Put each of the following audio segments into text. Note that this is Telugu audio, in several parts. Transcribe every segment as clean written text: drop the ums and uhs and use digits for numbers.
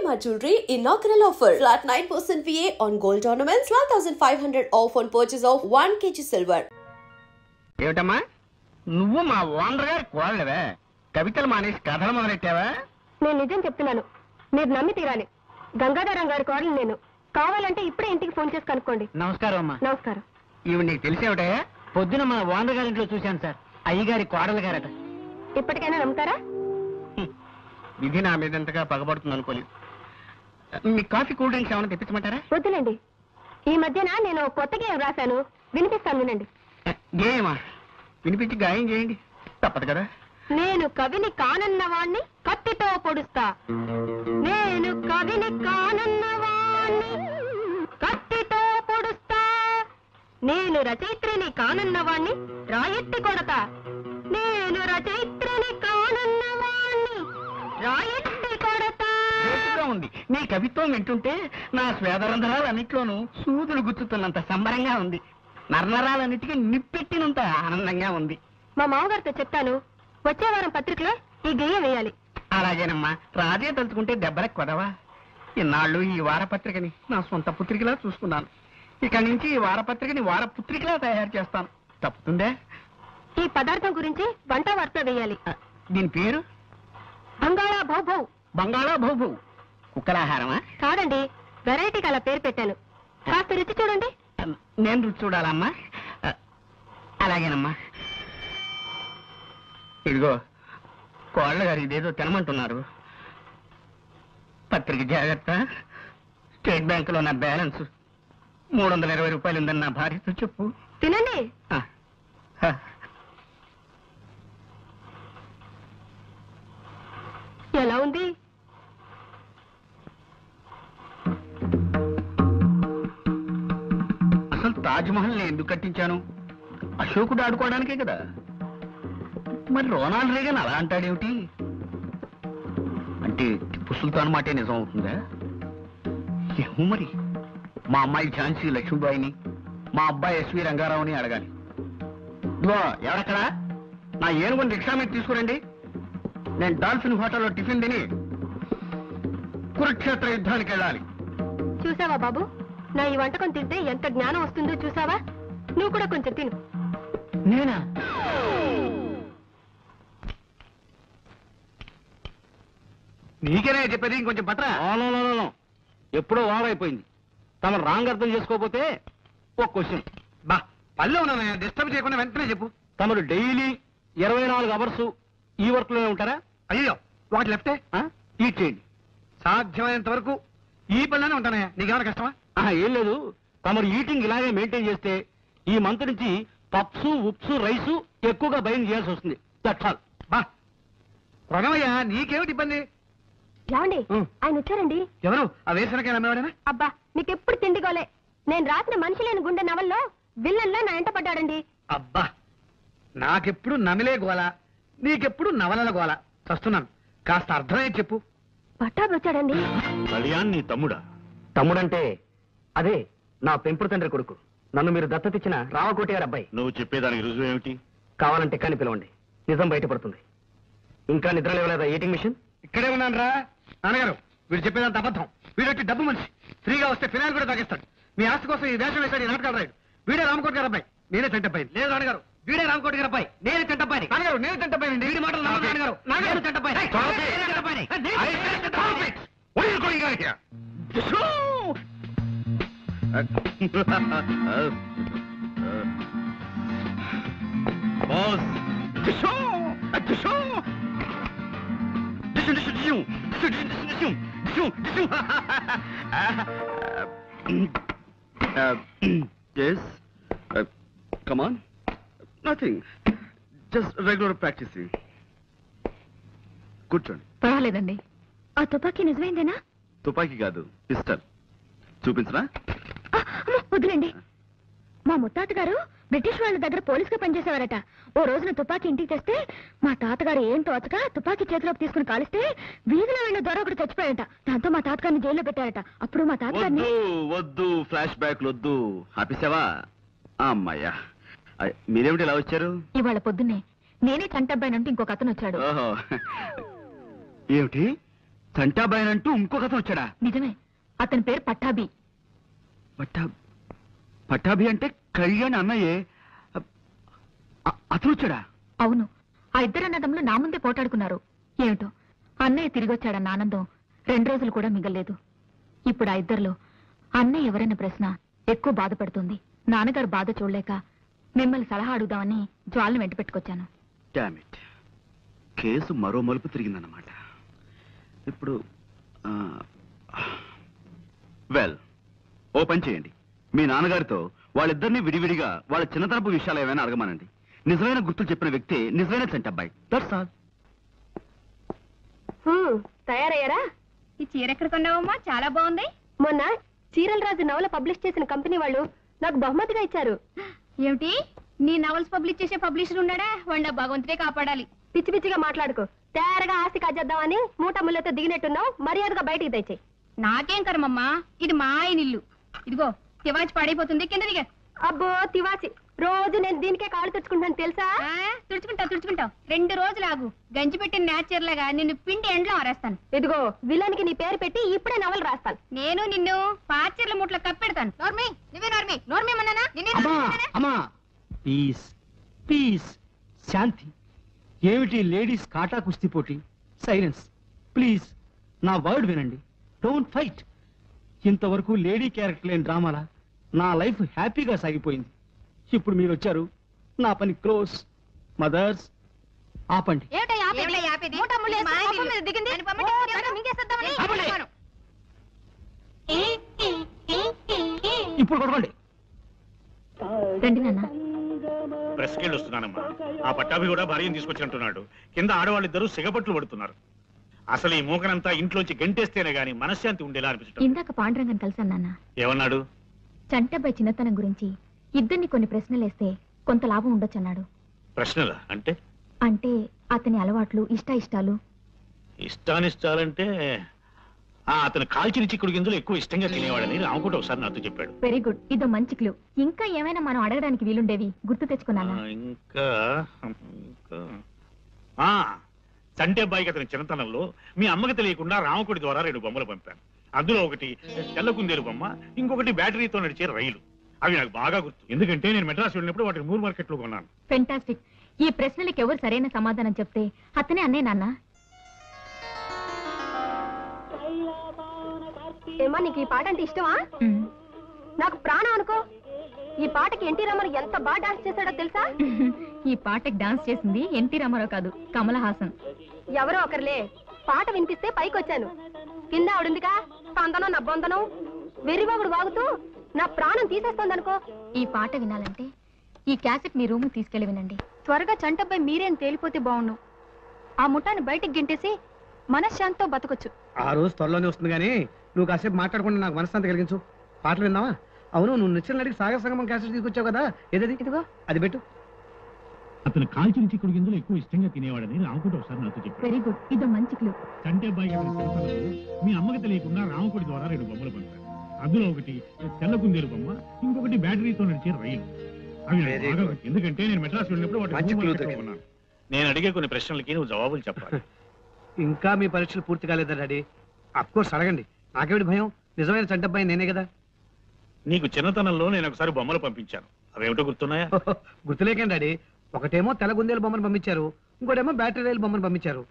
Shalimar Jewelry inaugural offer. Flat 9% VA on gold ornaments, 12,500 off on purchase of 1 kg silver. ఏమిటమ్మా నువ్వు మా ఓనర్ గారి కోడలివే కవితలు మానేసి కథలు మొదలెట్టావా? నేను నిజం చెప్తున్నాను, మీరు నమ్మి తీరాలి. గంగాధరం గారి కోడలు నేను. కావాలంటే ఇప్పుడే ఇంటికి ఫోన్ చేసి కనుక్కోండి. నమస్కారం అమ్మా. నమస్కారం. ఇవి నీకు తెలిసేవిటయా? పొద్దున మా ఓనర్ గారి ఇంట్లో చూశాను సార్. అయ్యగారి కోడలు గారట. ఇప్పటికైనా నమ్ముతారా? విధి నా మీద ఎంతగా పగబడుతుంది అనుకోలేదు. మీ కాఫీ కూల్ డ్రింక్స్ ఏమైనా తెప్పించమంటారా? వద్దులేండి. ఈ మధ్యన నేను కొత్త గేయం రాశాను, వినిపిస్తాను వినండి. గేయమా? వినిపించి గాయం చేయండి, తప్పదు కదా. నేను కవిని కానన్నవాణ్ణి కత్తితో పొడుస్తా. నేను కవిని కానన్నవాణ్ణి కత్తితో పొడుస్తా. నేను రచయిత్రిని కానన్నవాణ్ణి రాయెత్తి కొడతా. నేను రచయిత్రిని కానన్నవాణ్ణి రాయెత్తి కొడతా. ఉంది నీ కవిత్వం వింటుంటే నా స్వేదరంధ్రాలన్నిట్లోనూ సూదులు గుచ్చుతున్నంత సంబరంగా ఉంది. నరనరాలన్నిటికీ నిప్పెట్టినంత ఆనందంగా ఉంది. మా మామగారితో చెప్తాను, వచ్చే వారం పత్రికలో ఈ గేయం వేయాలి. అలాగేనమ్మా. రాజే తలుచుకుంటే దెబ్బలకు కొదవా. ఇన్నాళ్ళు ఈ వారపత్రికని నా సొంత పుత్రికలా చూసుకున్నాను. ఇక్కడి నుంచి ఈ వారపత్రికని వారపుత్రికలా తయారు చేస్తాను. తప్పుతుందే? ఈ పదార్థం గురించి వంట వార్త వేయాలి. దీని పేరు బంగాళా భౌభౌ. బంగాళా భౌభౌ. కుక్కలాహారమా? కాదండి, వెరైటీకి అలా పేరు పెట్టాను. కాస్త రుచి చూడండి. నేను రుచి చూడాలమ్మా? అలాగేనమ్మా. ఇదిగో కోళ్ళ గారు ఇదేదో తినమంటున్నారు. పత్రిక జాగ్రత్త. స్టేట్ బ్యాంకులో నా బ్యాలెన్స్ 320 రూపాయలు ఉందని నా భార్యతో చెప్పు. తినండి. ఎలా ఉంది? అసలు తాజ్మహల్ నేను ఎందుకు కట్టించాను? అశోకుడు ఆడుకోవడానికే కదా. మరి రోనాల్డ్ రేగన్ అలా అంటాడేమిటి? అంటే టిప్పు సుల్తాన్ మాటే నిజం అవుతుందా? ఏమో మరి. మా అమ్మాయి ఝాన్సీ లక్ష్మీబాయిని, మా అబ్బాయి ఎస్వి రంగారావుని అడగాలి. ఇదిగో ఎవరక్కడా? నా ఏనుగుని రిక్షా మీద తీసుకురండి. నేను డాల్ఫిన్ హోటల్లో టిఫిన్ తిని కురుక్షేత్ర యుద్ధానికి వెళ్ళాలి. చూసావా బాబు, నా ఈ వంటకం తింటే ఎంత జ్ఞానం వస్తుందో చూసావా? నువ్వు కూడా కొంచెం తిను. నేనా? నీకేనే చెప్పేది, ఇంకొంచెం పట్రా. ఎప్పుడో ఓవరైపోయింది. తమ రాంగ్ అర్థం చేసుకోకపోతే ఒక క్వశ్చన్. బా పల్లె ఉన్నా డిస్టర్బ్ చేయకుండా వెంటనే చెప్పు. తమరు డైలీ 24 అవర్స్ ఈ వర్క్ లోనే ఉంటారా? అయ్యో వాటి లెఫ్టే ఈట్ చేయండి. సాధ్యమైనంత వరకు ఈ పనిలోనే ఉంటానయ్యా. నీకేమైనా కష్టమా? ఏం లేదు. తమరు ఈటింగ్ ఇలాగే మెయింటైన్ చేస్తే ఈ మంత్ నుంచి పప్స్, ఉప్స్, రైసు ఎక్కువగా బయలు చేయాల్సి వస్తుంది. That's all. బా ప్రణవయ్యా, నీకేమిటి ఇబ్బంది? ఏమండి, ఆయన వచ్చారండి. ఎవరు? ఆ వేసనకాయ అమ్మేవాడేనా? అబ్బా, నీకెప్పుడు తిండిగోలే. నేను రాసిన మనిషి లేని గుండె నవల్లో విల్లన్లా నా ఎంట పడ్డాడండి. అబ్బా, నాకెప్పుడు నమిలే గోల, నీకెప్పుడు నవలల గోల. చస్తున్నాను. కాస్త అర్థమయ్యే చెప్పు. పట్టాభి వచ్చాడండి. కళ్యాణ్ నీ తమ్ముడా? తమ్ముడంటే అదే నా పెంపుడు తండ్రి కొడుకు. నన్ను మీరు దత్తతిచ్చిన రామకోటి గారి అబ్బాయి. నువ్వు చెప్పేదానికి రుజువు ఏమిటి? కావాలంటే కానీ పిలవండి, నిజం బయటపడుతుంది. ఇంకా నిద్ర లేవలేదా ఈటింగ్ మిషన్? ఇక్కడే ఉన్నాను రా. నాన్నగారు, వీడు చెప్పేదంత అబద్ధం. వీడొచ్చి డబ్బు మనిషి. ఫ్రీగా వస్తే ఫినాయిల్ కూడా తాగిస్తాడు. మీ ఆస్తి కోసం ఈ వేషం వేశాడు. ఈ నాటకాలు రాయుడు. వీడే రామకోటి గారి అబ్బాయి. నేనే చంటబ్బాయి. లేదు నాన్నగారు, వీడే రామకోటి గారి అబ్బాయి. నేనే చంటబ్బాయి. నాన్నగారు, నేను చంటబ్బాయి. వీడి మాటలు నాన్నగారు. నాన్నగారు Chantabbai. Yes. Come on. Nothing. Just regular practicing. కూర్చోండి. పర్వాలేదండి. ఆ తుపాకీ నిజమైందేనా? తుపాకీ కాదు, పిస్టల్. చూపించరా? వదిలేండి. మా ముత్తాతగారు బ్రిటిష్ వాళ్ళ దగ్గర పోలీసుగా పనిచేసేవారట. ఓ రోజున తుపాకీ ఇంటికి తెస్తే మా తాతగారు ఏం తోచక తుపాకీ చేతిలోకి తీసుకుని కాలిస్తే వీధిలో వెళ్ళిన దొర ఒకటి చచ్చిపోయాట. దాంతో మా తాతగారిని జైల్లో పెట్టారట. అప్పుడు మా తాతగారిని వద్దు ఫ్లాష్ బ్యాక్ వద్దు. ఆపేసావా? అమ్మాయ్యా, మీరేమిటి ఇలా వచ్చారు? ఇవాళ పొద్దున్నే నేనే చంటబ్బాయినంటే ఇంకొక అతను వచ్చాడు. ఓహో, ఏమిటి చంటాబాయ్ అంటూ ఇంకొక అతను వచ్చాడా? నిజమే, అతని పేరు పట్టాభి. పట్టాభి అంటే కళ్యాణ్ అన్నయ్యే. అతను వచ్చాడా? అవును, ఆ ఇద్దరు అన్నదమ్ములు నా ముందే పోటాడుకున్నారు. ఏమిటో అన్నయ్య తిరిగి వచ్చాడన్న ఆనందం 2 రోజులు కూడా మిగలేదు. ఇప్పుడు ఆ ఇద్దరిలో అన్నయ్య ఎవరైనా ప్రశ్న ఎక్కువ బాధపడుతుంది. నాన్నగారు బాధ చూడలేక మిమ్మల్ని సలహా అడుగుదామని జ్వాలను వెంట పెట్టుకొచ్చాను. డామ్ ఇట్, కేసు మరో మలుపు తిరిగిందన్నమాట. ఇప్పుడు వెల్, ఓ పని చేయండి. మీ నాన్నగారితో వాళ్ళిద్దరిని విడివిడిగా వాళ్ళ చిన్నతనపు విషయాలు ఏమైనా అడగమానండి. నిజమైన గుర్తులు చెప్పిన వ్యక్తి నిజమైన చంటబ్బాయి. That's all. తయారయ్యారా? ఈ చీర ఎక్కడ కొన్నావమ్మా? చాలా బాగుంది. మొన్న చీరల రాజు నవల పబ్లిష్ చేసిన కంపెనీ వాళ్ళు నాకు బహుమతిగా ఇచ్చారు. ఏమిటి, నీ నవల్స్ పబ్లిష్ చేసే పబ్లిషర్ ఉన్నాడా? వాడిని భగవంతుడే కాపాడాలి. పిచ్చి పిచ్చిగా మాట్లాడుకో. తయారుగా ఆస్తి కాజేద్దామని మూటములతో దిగినట్టున్నావు. మర్యాదగా బయటికి తెచ్చి. నాకేం కర్మమ్మా, ఇది మా ఆయన ఇల్లు. ఇదిగో తివాచి పాడైపోతుంది, కింద దిగా. అబ్బో తివాచి, రోజు నేను దీనికే కాళ్ళు తుడుచుకుంటాను తెలుసా? తుడుచుకుంటావు 2 రోజులు ఆగు. గంజి పెట్టిన నేచర్ లాగా నిన్ను పిండి ఎండ్లో ఆరేస్తాను. ఇదిగో విలన్కి నీ పేరు పెట్టి ఇప్పుడే నవలు రాస్తాను. నేను నిన్ను పాచర్ల ముట్ల కప్పెడతాను. నోర్మి, నువ్వే నోర్మి. నోర్మి మన్నానా? అమ్మా పీస్ పీస్, శాంతి. ఏమిటి లేడీస్ కాటా కుస్తీ పోటీ? Silence please. నా వర్డ్ వినండి, డోంట్ ఫైట్. ఇంతవరకు లేడీ క్యారెక్టర్ లేని డ్రామాలా నా లైఫ్ హ్యాపీగా సాగిపోయింది. ఇప్పుడు మీరు వచ్చారు, నా పని క్లోజ్. మదర్స్ ఆపండి. ఇప్పుడు కొడకండి. రండి నాన్న. ప్రెస్కెళ్ళి వస్తున్నానమ్మా. ఆ పట్టాభి కూడా భార్యను తీసుకొచ్చినట్టున్నాడు. కింద ఆడవాళ్ళిద్దరూ సిగపట్లు పడుతున్నారు. అసలు ఈ మూకనంతా ఇంట్లోంచి గంటేస్తేనే గాని మనశ్శాంతి ఉండేలా అనిపిస్తుంది. ఇందాక పాండురంగం కలిసాను నాన్న. ఏమన్నాడు? చంటబ్బాయి చిన్నతనం గురించి ఇద్దరిని కొన్ని ప్రశ్నలేస్తే కొంత లాభం ఉండొచ్చన్నాడు. ప్రశ్నలా అంటే? అంటే అతని అలవాట్లు, ఇష్టాలు. ఇష్టానిష్టాలంటే అతను కాల్చిన చిక్కుడు గింజలు ఎక్కువ ఇష్టంగా తినేవాడని రామకోట ఒకసారి నాతో చెప్పాడు. వెరీ గుడ్, ఇదో మంచి క్లూ. ఇంకా ఏమైనా మనం అడగడానికి వీలుండేవి గుర్తు తెచ్చుకున్నానా? ఇంకా చంటేబాయికి అతని చిన్నతనంలో మీ అమ్మకి తెలియకుండా రామకోటి ద్వారా 2 బొమ్మలు పంపాను. అందులో ఒకటి తెల్ల కుందేలు బొమ్మ, ఇంకొకటి బ్యాటరీతో నడిచే రైలు. అవి నాకు బాగా గుర్తు, ఎందుకంటే నేను మెడ్రాస్ వెళ్ళినప్పుడు వాటిని మూర్ మార్కెట్ లో కొన్నాను. ఫెంటాస్టిక్. ఈ ప్రశ్నలకు ఎవరు సరైన సమాధానం చెప్తే అతనే అన్నే నాన్న. ఏమా నీకు ఈ పాట అంటే ఇష్టమా? నాకు ప్రాణం అనుకో. ఈ పాటకి ఎన్టీ రామారావు ఎంత బాగా డాన్స్ చేశాడో తెలుసా? ఈ పాటకి డాన్స్ చేసింది ఎన్టీ రామారావు కాదు, కమల్ హాసన్. ఎవరో ఒకరులే. పాట వినిపిస్తే పైకి వచ్చాను. కింద ఆవిడుందిగా, స్పందనం నబ్బందనం వెర్రిబాబుడు వాగుతూ నా ప్రాణం తీసేస్తోందనుకో. ఈ పాట వినాలంటే ఈ క్యాసెట్ మీ రూమ్ తీసుకెళ్లి వినండి. త్వరగా చంటబ్బాయి మీరేం తేలిపోతే బాగుండు. ఆ ముఠాన్ని బయటికి గింటేసి మనశ్శాంతితో బతకొచ్చు. ఆ రోజు త్వరలోనే వస్తుంది కానీ నువ్వు కాసేపు మాట్లాడకుండా నాకు మనశ్శాంతి కలిగించు. పాటలు విందామా? అవును, నువ్వు నచ్చిన నడికి సాగర సంగమం క్యాసెట్ తీసుకొచ్చావు కదా, ఏదది? ఇదిగో అది పెట్టు. అతను కాల్చిన చిక్కుడు గింజలు ఎక్కువ ఇష్టంగా తినేవాడని రామకోట ఒకసారి నాతో చెప్పాడు. వెరీ గుడ్, ఇదో మంచి క్లూ. చంటేబాయి మీ అమ్మకి తెలియకుండా రామకోటి ద్వారా 2 బొమ్మలు పంపాను. అందులో ఒకటి తెల్ల కుందేలు బొమ్మ, ఇంకొకటి బ్యాటరీతో నడిచే రైలు. అవి నాకు బాగా గుర్తు, ఎందుకంటే నేను మెడ్రాస్ వెళ్ళినప్పుడు వాటి కొన్నాను. నేను అడిగే కొన్ని ప్రశ్నలకి నువ్వు జవాబులు చెప్పాలి. ఇంకా మీ పరీక్షలు పూర్తి కాలేదా డాడీ? అఫ్కోర్స్ అడగండి, నాకేమిటి భయం? నిజమైన చంటబ్బాయి నేనే కదా. నీకు చిన్నతనంలో నేను ఒకసారి బొమ్మలు పంపించాను, అవేమిటో గుర్తున్నాయా? గుర్తులేకండి డాడీ. ఒకటేమో తెల్ల గుందేలు బొమ్మను పంపించారు, ఇంకోటేమో బ్యాటరీ రైలు బొమ్మను పంపించారు.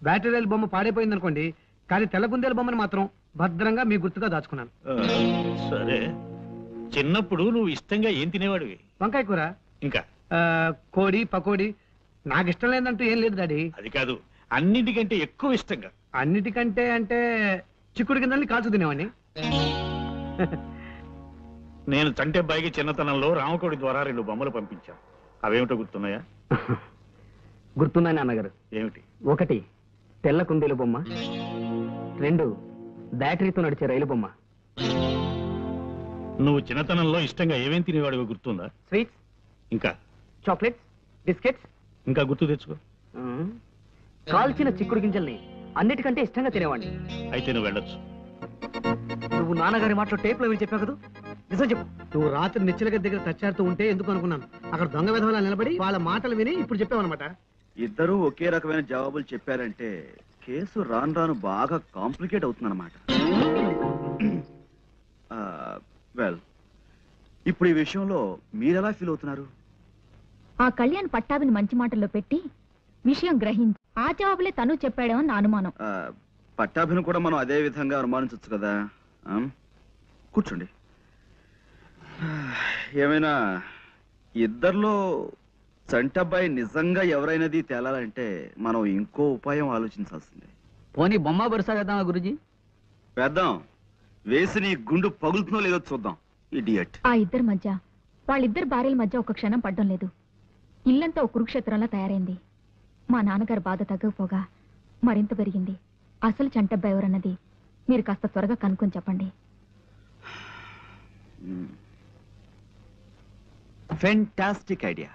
బ్యాటరీ రైలు బొమ్మ పాడైపోయింది అనుకోండి, కానీ తెల్ల గుందేలు బొమ్మను మాత్రం భద్రంగా మీ గుర్తుగా దాచుకున్నాను. సరే, చిన్నప్పుడు నువ్వు ఇష్టంగా ఏం తినేవాడివి? వంకాయ కూర, ఇంకా కోడి, పకోడి. నాకు ఇష్టం లేదంటూ ఏం లేదు డాడీ. అది కాదు, అన్నిటికంటే ఎక్కువ ఇష్టంగా. అన్నిటికంటే అంటే చిక్కుడు కిందని కాల్చు తినేవాడిని. నేను చంటేబాయికి చిన్నతనంలో రామకోడి ద్వారా 2 బొమ్మలు పంపించాను, అవేమిటో గుర్తున్నాయా? గుర్తున్నాయి నాన్నగారు. ఏమిటి? ఒకటి తెల్ల కుందేలు బొమ్మ, 2 బ్యాటరీతో నడిచే రైలు బొమ్మ. నువ్వు చిన్నతనంలో ఇష్టంగా ఏమేం తినేవాడివో గుర్తుందా? స్వీట్స్, ఇంకా చాక్లెట్స్, బిస్కెట్స్. ఇంకా గుర్తు తెచ్చుకో. కాల్చిన చిక్కుడు గింజల్ని అన్నిటికంటే ఇష్టంగా తినేవాడిని. అయితే నువ్వు వెళ్ళొచ్చు. నువ్వు నాన్నగారి మాటలో టేప్ లో విని చెప్పావు కదా, నిజం చెప్పు. నువ్వు రాత్రి నిచ్చెల గది దగ్గర తచ్చాడుతూ ఉంటే ఎందుకు అనుకున్నాను. అక్కడ దొంగ విధవలా నిలబడి వాళ్ళ మాటలు విని ఇప్పుడు చెప్పావు అనమాట. ఇద్దరూ ఒకే రకమైన జవాబులు చెప్పారంటే కేసు రాను రాను బాగా కాంప్లికేట్ అవుతుందన్నమాట. వెల్, ఇప్పుడు ఈ విషయంలో మీరెలా ఫీల్ అవుతున్నారు? ఆ కళ్యాణ్ పట్టాభిని మంచి మాటల్లో పెట్టి విషయం గ్రహించి ఆ జవాబులే తను చెప్పాడేమో నా అనుమానం. పట్టాభిని కూడా మనం అదే విధంగా అనుమానించవచ్చు కదా. కూర్చోండి. ఏమైనా ఇద్దరిలో చంటబ్బాయి నిజంగా ఎవరైనది తేలాలంటే మనం ఇంకో ఉపాయం ఆలోచించాల్సిందే. పోనీ బొమ్మ బరుసా వేద్దామా గురుజీ? వేద్దాం. వేసి నీ గుండు పగులుతుందో లేదో చూద్దాం. ఇడియట్. ఆ ఇద్దరి మధ్య వాళ్ళిద్దరు భార్యల మధ్య ఒక క్షణం పడ్డం లేదు. ఇల్లంతా ఒక కురుక్షేత్రంలా తయారైంది. మా నాన్నగారు బాధ తగ్గకపోగా మరింత పెరిగింది. అసలు చంటబ్బాయి ఎవరన్నది మీరు కాస్త త్వరగా కనుక్కొని చెప్పండి. Fantastic idea.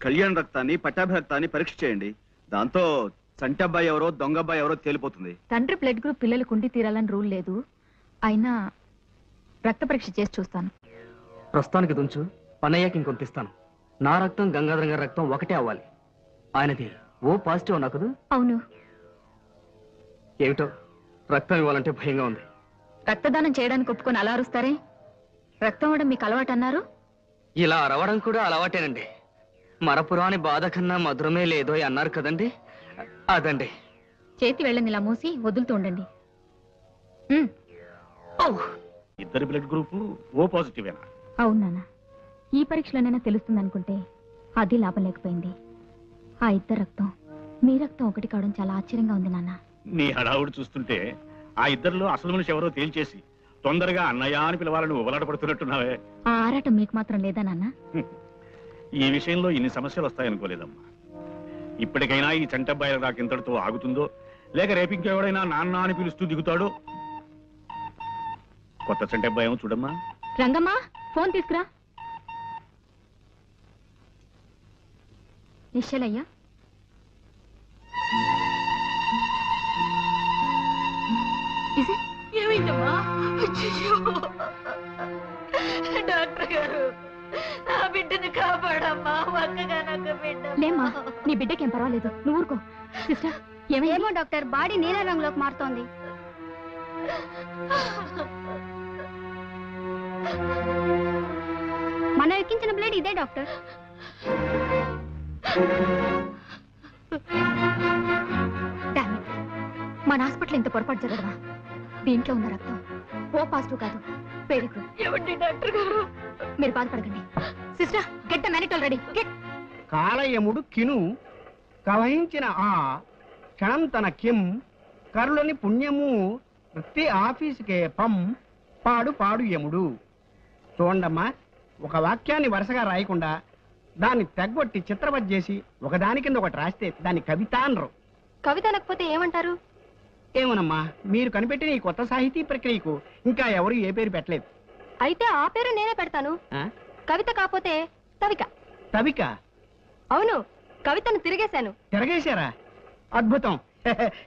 కళ్యాణ్ రక్తాన్ని పట్టాభి రక్తాన్ని పరీక్ష చేయండి. దాంతో చంటబ్బాయి ఎవరో దొంగబ్బాయి ఎవరో తేలిపోతుంది. తండ్రి బ్లడ్ గ్రూప్ పిల్లలు కుండి తీరాలని రూల్ లేదు. అయినా రక్త పరీక్ష చేసి చూస్తాను. ప్రస్తుతానికి దుంచు, పన్నయ్యకి ఇంకొంత ఇస్తాను. నా రక్తం గంగాధరం గారి రక్తం ఒకటే అవ్వాలి. ఆయనది ఓ పాజిటివ్ అన్నా కదూ? అవును. ఏమిటో రక్తం ఇవ్వాలంటే భయంగా ఉంది. రక్తదానం చేయడానికి ఒప్పుకొని అలా అరుస్తారే? రక్తం ఇవ్వడం మీకు అలవాటు అన్నారు. ఇలా అరవడం కూడా అలవాటేనండి. మరపురాని బాధ కన్నా మధురమే లేదో అన్నారు కదండి, అదండి. చేతి వెళ్ళని ఇలా మూసి వదులుతూ ఉండండి. ఇద్దరి బ్లడ్ గ్రూప్ ఓ పాజిటివేనా? అవును నాన్న. ఈ పరీక్షలోనైనా తెలుస్తుంది అనుకుంటే అది లాభం లేకపోయింది. ఆ ఇద్దరు రక్తం మీ రక్తం ఒకటి కావడం చాలా ఆశ్చర్యంగా ఉంది నాన్న. నీ హడావుడు చూస్తుంటే ఆ ఇద్దరిలో అసలు మనిషి ఎవరో తేల్చేసి తొందరగా అన్నయ్య అని పిలవాలని ఉబలాట పడుతున్నట్టున్నావే. ఆ ఆరాటం మీకు మాత్రం లేదా నాన్న? ఈ విషయంలో ఇన్ని సమస్యలు వస్తాయనుకోలేదమ్మా. ఇప్పటికైనా ఈ చంటబ్బాయిల రాకింతటితో ఆగుతుందో, లేక రేపు ఇంకెవడైనా నాన్న అని పిలుస్తూ దిగుతాడో. కొత్త చంటబ్బాయేమో చూడమ్మా. రంగమ్మా, ఫోన్ తీసుకురా. నిశ్చలయ్యా, ఏమైందమ్మా? డాక్టర్ గారు, నా బిడ్డను కాపాడమ్మా. ఒక్కగానొక్క బిడ్డ. లేమ్మా, నీ బిడ్డకేం పర్వాలేదు, నువ్వు ఊరుకో. సిస్టర్, ఏమో డాక్టర్, బాడీ నీల రంగులోకి మారుతోంది. మనం ఎక్కించిన బ్లేడ్ ఇదే డాక్టర్. మన హాస్పిటల్ ఇంత పొరపాటు జరగదా? దీంట్లో ఉన్న రక్తం ఓ పాజిటివ్ కాదు, వెరీ గుడ్. ఏమండి డాక్టర్ గారు? మీరు బాధపడకండి. Sister, get the mannitol ready. Get. కాలయముడు కిను కవహించిన ఆ క్షణం తన కిం కరులని పుణ్యము వృత్తి ఆఫీసుకే పం పాడు పాడు యముడు. చూడండమ్మా, ఒక వాక్యాన్ని వరుసగా రాయకుండా దాన్ని తెగ్గొట్టి చిత్రవత్ చేసి ఒకదాని కింద ఒకటి రాస్తే దాన్ని కవిత అనరు. కవిత అనకపోతే ఏమంటారు? ఏమోనమ్మా, మీరు కనిపెట్టిన ఈ కొత్త సాహితీ ప్రక్రియకు ఇంకా ఎవరు ఏ పేరు పెట్టలేదు. అయితే ఆ పేరు నేనే పెడతాను. కవిత కాకపోతే తవిక. తవిక? అవును, కవితను తిరిగేశాను. తిరగేశారా? అద్భుతం.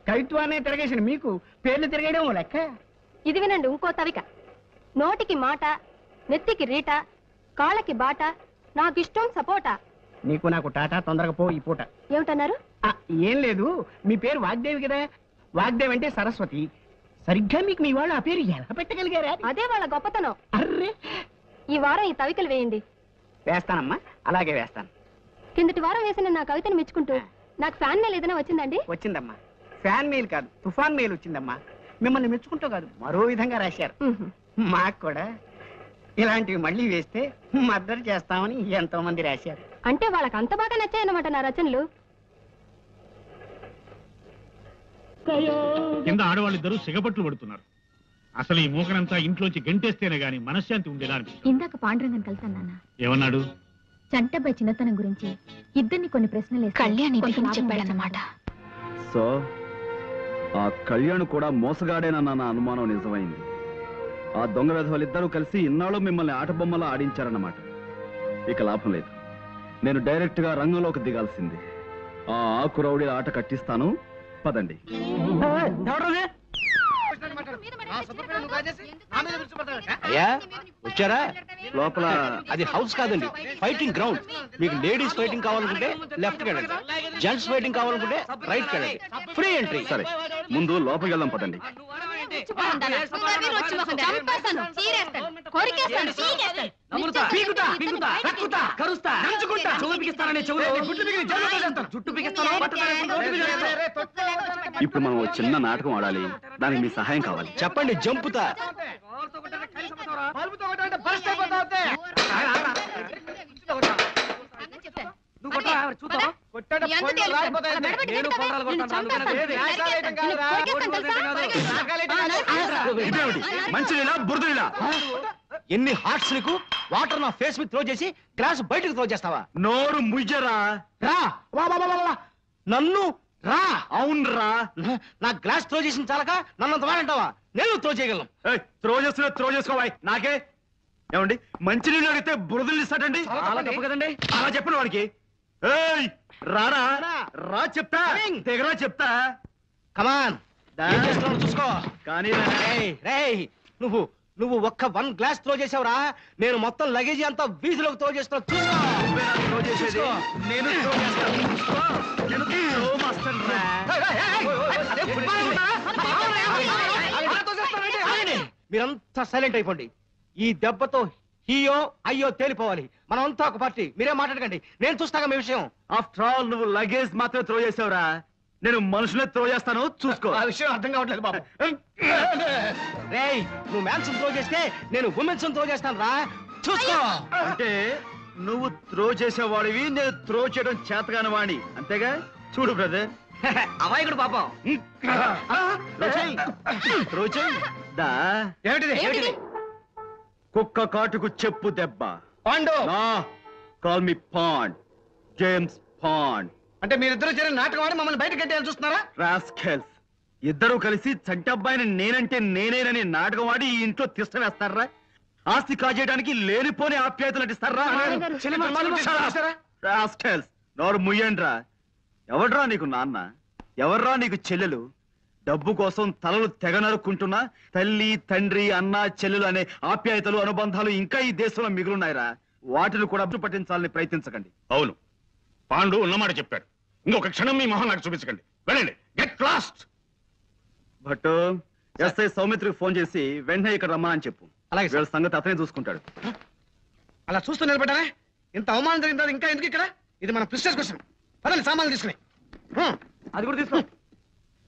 కవిత్వాన్ని తిరగేసిన మీకు పేర్లు తిరగడం లెక్క. ఇది వినండి, ఇంకో తవిక. నోటికి మాట, నెత్తికి రీట, కాళ్ళకి బాట, నాకిష్టం సపోటా. నీకు నాకు టాటా, తొందరగా పో ఈ పూట. ఏమిటన్నారు? ఏం లేదు, మీ పేరు వాగ్దేవి కదా. వాగ్దేవి అంటే సరస్వతి. సరిగ్గా మీకు మీ వాళ్ళు ఆ పేరు ఎలా పెట్టగలిగారా? అదే వాళ్ళ గొప్పతనం. అర్రే, ఈ వారం ఈ తవికలు వేయండి. వేస్తానమ్మా, అలాగే వేస్తాను. కిందటి వారం వేసిన నా కవితను మెచ్చుకుంటూ నాకు ఫ్యాన్ మెయిల్ ఏదైనా వచ్చిందండి? వచ్చిందమ్మా. ఫ్యాన్ మెయిల్ కాదు, తుఫాన్ మెయిల్ వచ్చిందమ్మా. మిమ్మల్ని మెచ్చుకుంటూ కాదు, మరో విధంగా రాశారు. మాకు కూడా ఇలాంటివి మళ్ళీ వేస్తే మద్దతు చేస్తామని ఎంతో మంది రాశారు. అంటే వాళ్ళకి అంత బాగా నచ్చాయన్నమాట నా రచనలు. కింద ఆడవాళ్ళిద్దరూ సిగపట్లు పడుతున్నారు. అసలు ఈ మూకనంతా ఇంట్లోంచి గంటేస్తేనే గాని మనశ్శాంతి ఉండేలా అనిపిస్తుంది. ఇందాక పాండురంగని కలిసాను నాన్న. ఏమన్నాడు? చంటబ్బాయి చిన్నతనం గురించి ఇద్దరిని కొన్ని ప్రశ్నలు కళ్యాణ్ చెప్పాడన్నమాట. సో ఆ కళ్యాణ్ కూడా మోసగాడేనన్న నా అనుమానం నిజమైంది. ఆ దొంగ వెధవలిద్దరూ కలిసి ఇన్నాళ్ళు మిమ్మల్ని ఆట బొమ్మలా ఆడించారన్నమాట. ఇక లాభం లేదు, నేను డైరెక్ట్ గా రంగంలోకి దిగాల్సింది. ఆ ఆకురౌడి ఆట కట్టిస్తాను, పదండి. అయ్యా వచ్చారా? లోపల అది హౌస్ కాదండి, ఫైటింగ్ గ్రౌండ్. మీకు లేడీస్ ఫైటింగ్ కావాలనుకుంటే లెఫ్ట్ వెళ్ళండి, జెంట్స్ ఫైటింగ్ కావాలనుకుంటే రైట్ వెళ్ళండి. Free entry. సరే ముందు లోపలికి వెళ్దాం పదండి. ఇప్పుడు మనం ఒక చిన్న నాటకం ఆడాలి, దానికి మీ సహాయం కావాలి. చెప్పండి, జంపుతా. మంచినీళ్ళ బురదీలా? ఎన్ని హార్ట్స్ నీకు? వాటర్ నా ఫేస్ మీద త్రో చేసి గ్లాస్ బయటకు త్రో చేస్తావా? నోరు ముయ్యరా. రా నన్ను రా. అవునరా, నా గ్లాస్ త్రో చేసిన చాలక నన్నంత వాడంటావా? నేను త్రో చేయగలను. త్రో చేసుకోవాలి నాకే. ఏమండి మంచినీళ్ళు అడిగితే బురదలు ఇస్తాడండి? చాలా తప్పు కదండి. అలా చెప్పిన వాడికి రారా రా చెప్తా, దగ్గర చెప్తా. కమాన్ చూసుకో. కానీ నువ్వు ఒక్క 1 గ్లాస్ త్రో చేసావురా, నేను మొత్తం లగేజీ అంతా వీధిలోకి త్రో చేస్తున్నా. చూసుకో. నేను మీరంతా సైలెంట్ అయిపోండి. ఈ దెబ్బతో హీయో అయ్యో తేలిపోవాలి. మనం అంతా ఒక పార్టీ. మీరేం మాట్లాడకండి, నేను చూస్తాగా మీ విషయం. ఆఫ్టర్ ఆల్ నువ్వు లగేజ్ మాత్రమే త్రో చేసావురా, నేను మనుషులే త్రో చేస్తాను. చూసుకో. ఆ విషయం అర్థం కావట్లేదు బాబు. రేయ్, నువ్వు మ్యాన్స్ త్రో చేస్తే నేను ఉమెన్స్ త్రో చేస్తాను రా. చూసుకో. అంటే నువ్వు త్రో చేసేవాడివి, నేను త్రో చేయడం చేతగాని వాణి, అంతేగా? చూడు బ్రదర్, అమాయకుడు పాపం. త్రో చేయి. దా ఏమిటిది? కుక్క కాటుకు చెప్పు దెబ్బ. Pandu. Call me Pand, James Pand. అంటే మీరిద్దరు చేరిన నాటకం ఆడి మమ్మల్ని బయట కట్టేయాలని చూస్తున్నారా? రాస్కెల్స్, ఇద్దరు కలిసి చంటబ్బాయిని నేనంటే నేనేనని నాటకం ఆడి ఈ ఇంట్లో తిష్ట వేస్తారా? ఆస్తి కాజేయడానికి లేనిపోని ఆప్యాయతలు నటిస్తారా? రాస్కెల్స్, నోరు ముయ్యండ్రా. ఎవడ్రా నీకు నాన్న? ఎవర్రా నీకు చెల్లెలు? డబ్బు కోసం తలలు తెగ నరుక్కుంటున్నా తల్లి, తండ్రి, అన్న, చెల్లెలు అనే ఆప్యాయతలు, అనుబంధాలు ఇంకా ఈ దేశంలో మిగులున్నాయిరా. వాటిని కూడా పట్టించాలని ప్రయత్నించకండి. అవును, పాండు ఉన్నమాట చెప్పాడు. ఇంకొక క్షణం మీ మొహం నాకు చూపించకండి. వెళ్ళండి, గెట్ లాస్ట్. బట్ ఎస్ఐ సౌమిత్రికి ఫోన్ చేసి వెంటనే ఇక్కడ రమ్మా అని చెప్పు. అలాగే వీళ్ళ సంగతి అతనే చూసుకుంటాడు. అలా చూస్తూ నిలబడ్డానే. ఇంత అవమానం జరిగిన ఇంకా ఎందుకు ఇక్కడ? ఇది మన ప్రిస్టేజ్ క్వశ్చన్. పదండి, సామాన్లు తీసుకుని. అది కూడా తీసుకో.